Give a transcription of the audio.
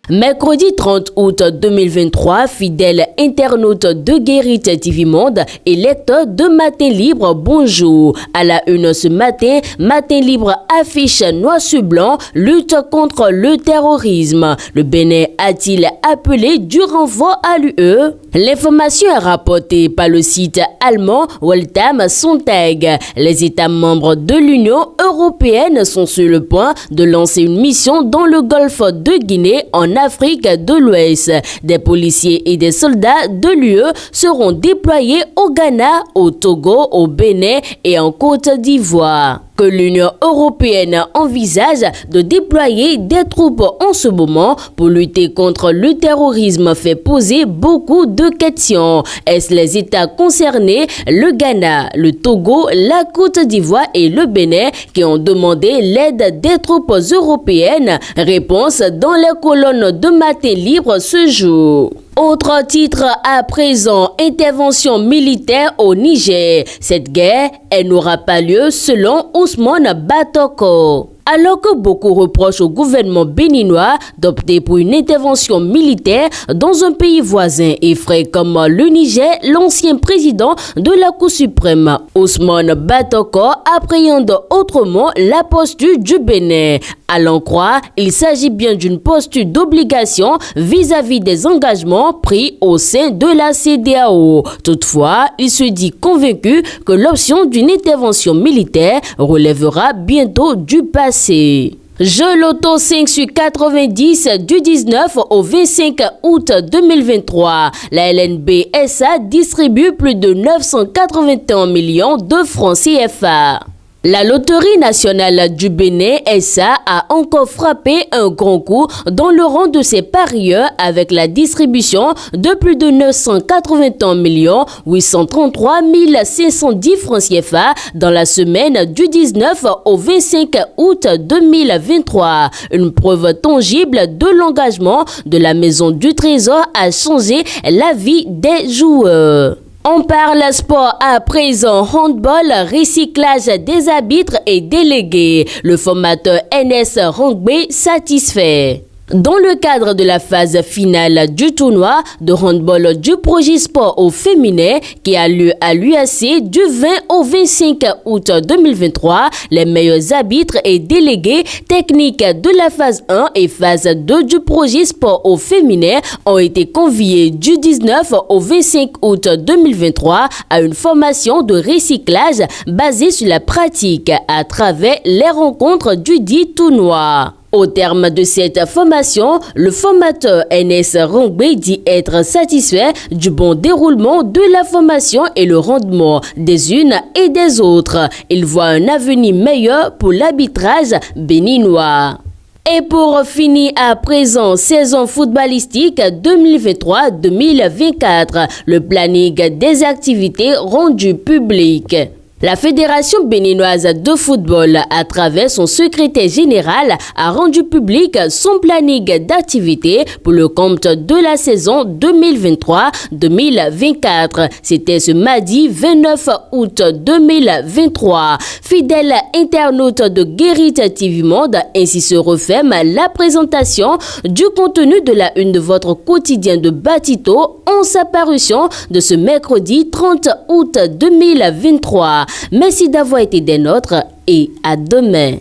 Mercredi 30 août 2023, fidèle internaute de Guérite TV Monde et lecteur de Matin Libre, bonjour. À la une ce matin, Matin Libre affiche noir sur blanc, lutte contre le terrorisme. Le Bénin a-t-il appelé du renvoi à l'UE? L'information est rapportée par le site allemand Weltam Sonntag. Les États membres de l'Union européenne sont sur le point de lancer une mission dans le golfe de Guinée en Afrique de l'Ouest. Des policiers et des soldats de l'UE seront déployés au Ghana, au Togo, au Bénin et en Côte d'Ivoire. Que l'Union européenne envisage de déployer des troupes en ce moment pour lutter contre le terrorisme fait poser beaucoup de questions. Est-ce les États concernés, le Ghana, le Togo, la Côte d'Ivoire et le Bénin qui ont demandé l'aide des troupes européennes? Réponse dans les colonnes de Matin Libre ce jour. Autre titre à présent, intervention militaire au Niger. Cette guerre, elle n'aura pas lieu selon Ousmane Batoko. Alors que beaucoup reprochent au gouvernement béninois d'opter pour une intervention militaire dans un pays voisin et frais comme le Niger, l'ancien président de la Cour suprême, Ousmane Batoko, appréhende autrement la posture du Bénin. À l'en croire, il s'agit bien d'une posture d'obligation vis-à-vis des engagements pris au sein de la CEDEAO. Toutefois, il se dit convaincu que l'option d'une intervention militaire relèvera bientôt du passé. Jeu Loto 5 sur 90 du 19 au 25 août 2023. La LNB SA distribue plus de 981 millions de francs CFA. La Loterie nationale du Bénin SA a encore frappé un grand coup dans le rang de ses parieurs avec la distribution de plus de 981 833 510 francs CFA dans la semaine du 19 au 25 août 2023. Une preuve tangible de l'engagement de la Maison du Trésor à changer la vie des joueurs. On parle sport à présent, handball, recyclage des arbitres et délégués. Le formateur NS Rongbe satisfait. Dans le cadre de la phase finale du tournoi de handball du Projet Sport au féminin qui a lieu à l'UAC du 20 au 25 août 2023, les meilleurs arbitres et délégués techniques de la phase 1 et phase 2 du Projet Sport au féminin ont été conviés du 19 au 25 août 2023 à une formation de recyclage basée sur la pratique à travers les rencontres du dit tournoi. Au terme de cette formation, le formateur NS Rongbe dit être satisfait du bon déroulement de la formation et le rendement des unes et des autres. Il voit un avenir meilleur pour l'arbitrage béninois. Et pour finir à présent, saison footballistique 2023-2024, le planning des activités rendues publiques. La Fédération béninoise de football, à travers son secrétaire général, a rendu public son planning d'activité pour le compte de la saison 2023-2024. C'était ce mardi 29 août 2023. Fidèle internaute de Guérite TV Monde, ainsi se referme la présentation du contenu de la une de votre quotidien de Batito en sa parution de ce mercredi 30 août 2023. Merci d'avoir été des nôtres et à demain.